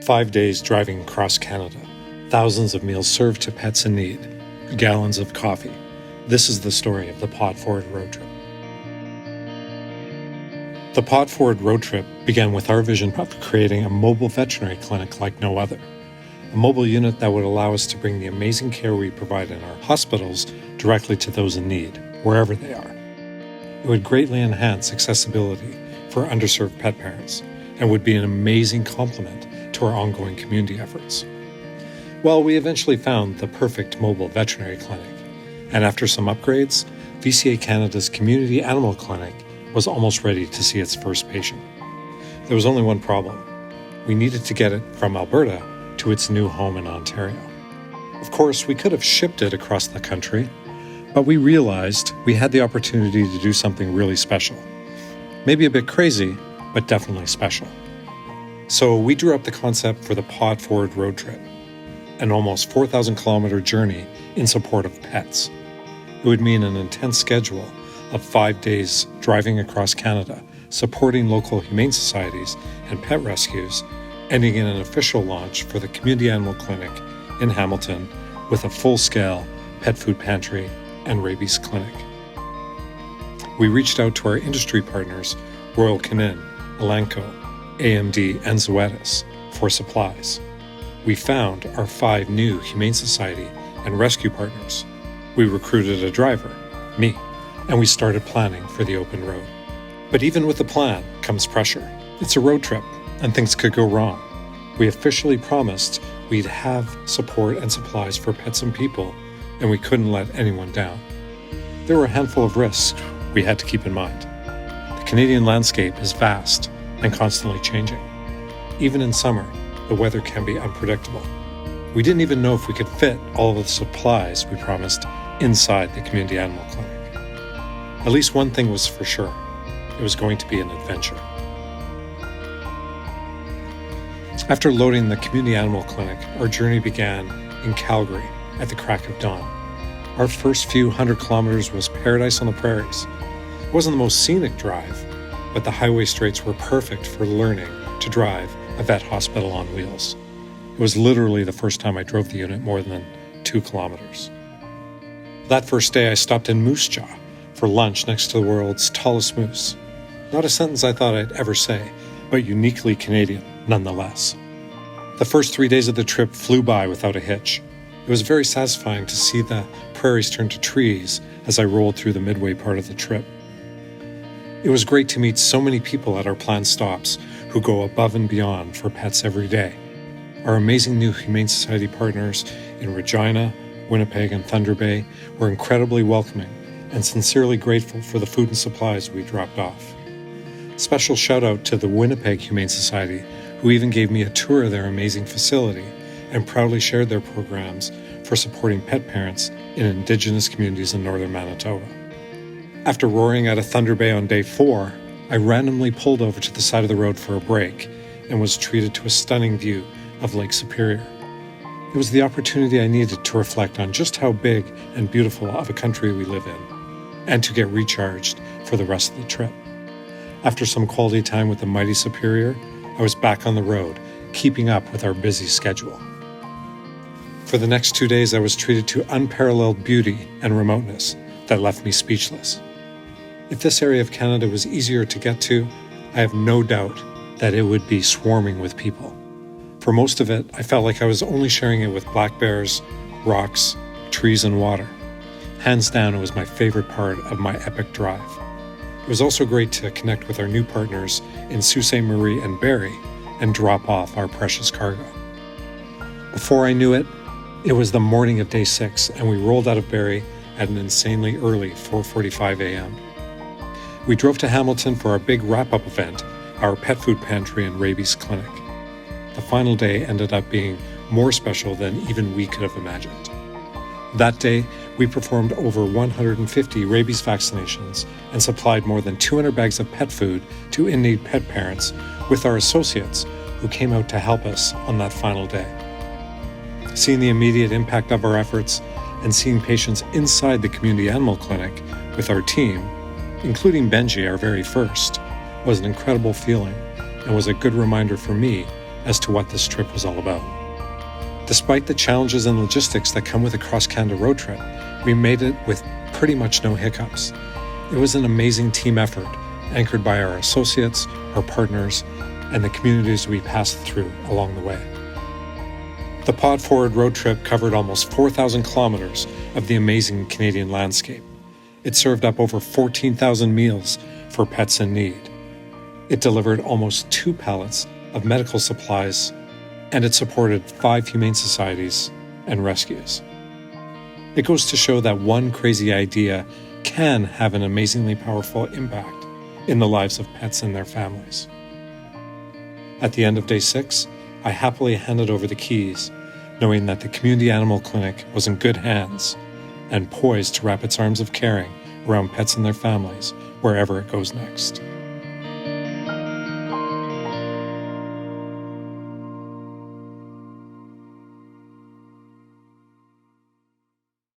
5 days driving across Canada, thousands of meals served to pets in need, gallons of coffee. This is the story of the Pod Forward road trip. The Pod Forward road trip began with our vision of creating a mobile veterinary clinic like no other. A mobile unit that would allow us to bring the amazing care we provide in our hospitals directly to those in need, wherever they are. It would greatly enhance accessibility for underserved pet parents and would be an amazing complement to our ongoing community efforts. Well, we eventually found the perfect mobile veterinary clinic, and after some upgrades, VCA Canada's community animal clinic was almost ready to see its first patient. There was only one problem. We needed to get it from Alberta to its new home in Ontario. Of course, we could have shipped it across the country, but we realized we had the opportunity to do something really special. Maybe a bit crazy, but definitely special. So we drew up the concept for the Pod Forward road trip, an almost 4,000 kilometer journey in support of pets. It would mean an intense schedule of 5 days driving across Canada, supporting local humane societies and pet rescues, ending in an official launch for the Community Animal Clinic in Hamilton with a full-scale pet food pantry and rabies clinic. We reached out to our industry partners, Royal Canin, Elanco, AMD, and Zoetis, for supplies. We found our 5 new Humane Society and rescue partners. We recruited a driver, me, and we started planning for the open road. But even with the plan comes pressure. It's a road trip, and things could go wrong. We officially promised we'd have support and supplies for pets and people, and we couldn't let anyone down. There were a handful of risks we had to keep in mind. The Canadian landscape is vast and constantly changing. Even in summer, the weather can be unpredictable. We didn't even know if we could fit all of the supplies we promised inside the Community Animal Clinic. At least one thing was for sure. It was going to be an adventure. After loading the Community Animal Clinic, our journey began in Calgary at the crack of dawn. Our first few 100 kilometers was paradise on the prairies. It wasn't the most scenic drive, but the highway straights were perfect for learning to drive a vet hospital on wheels. It was literally the first time I drove the unit more than 2 kilometers. That first day, I stopped in Moose Jaw for lunch next to the world's tallest moose. Not a sentence I thought I'd ever say, but uniquely Canadian nonetheless. The first 3 days of the trip flew by without a hitch. It was very satisfying to see the prairies turn to trees as I rolled through the midway part of the trip. It was great to meet so many people at our planned stops who go above and beyond for pets every day. Our amazing new Humane Society partners in Regina, Winnipeg, and Thunder Bay were incredibly welcoming and sincerely grateful for the food and supplies we dropped off. Special shout out to the Winnipeg Humane Society, who even gave me a tour of their amazing facility and proudly shared their programs for supporting pet parents in Indigenous communities in northern Manitoba. After roaring out of Thunder Bay on day 4, I randomly pulled over to the side of the road for a break and was treated to a stunning view of Lake Superior. It was the opportunity I needed to reflect on just how big and beautiful of a country we live in, and to get recharged for the rest of the trip. After some quality time with the mighty Superior, I was back on the road, keeping up with our busy schedule. For the next 2 days, I was treated to unparalleled beauty and remoteness that left me speechless. If this area of Canada was easier to get to, I have no doubt that it would be swarming with people. For most of it, I felt like I was only sharing it with black bears, rocks, trees, and water. Hands down, it was my favorite part of my epic drive. It was also great to connect with our new partners in Sault Ste. Marie and Barrie and drop off our precious cargo. Before I knew it, it was the morning of day 6, and we rolled out of Barrie at an insanely early 4:45 a.m. We drove to Hamilton for our big wrap-up event, our pet food pantry and rabies clinic. The final day ended up being more special than even we could have imagined. That day, we performed over 150 rabies vaccinations and supplied more than 200 bags of pet food to in-need pet parents with our associates who came out to help us on that final day. Seeing the immediate impact of our efforts and seeing patients inside the Community Animal Clinic with our team, including Benji, our very first, was an incredible feeling and was a good reminder for me as to what this trip was all about. Despite the challenges and logistics that come with a cross-Canada road trip, we made it with pretty much no hiccups. It was an amazing team effort, anchored by our associates, our partners, and the communities we passed through along the way. The Pod Forward road trip covered almost 4,000 kilometers of the amazing Canadian landscape. It served up over 14,000 meals for pets in need. It delivered almost 2 pallets of medical supplies, and it supported 5 humane societies and rescues. It goes to show that one crazy idea can have an amazingly powerful impact in the lives of pets and their families. At the end of day 6, I happily handed over the keys, knowing that the Community Animal Clinic was in good hands and poised to wrap its arms of caring around pets and their families wherever it goes next.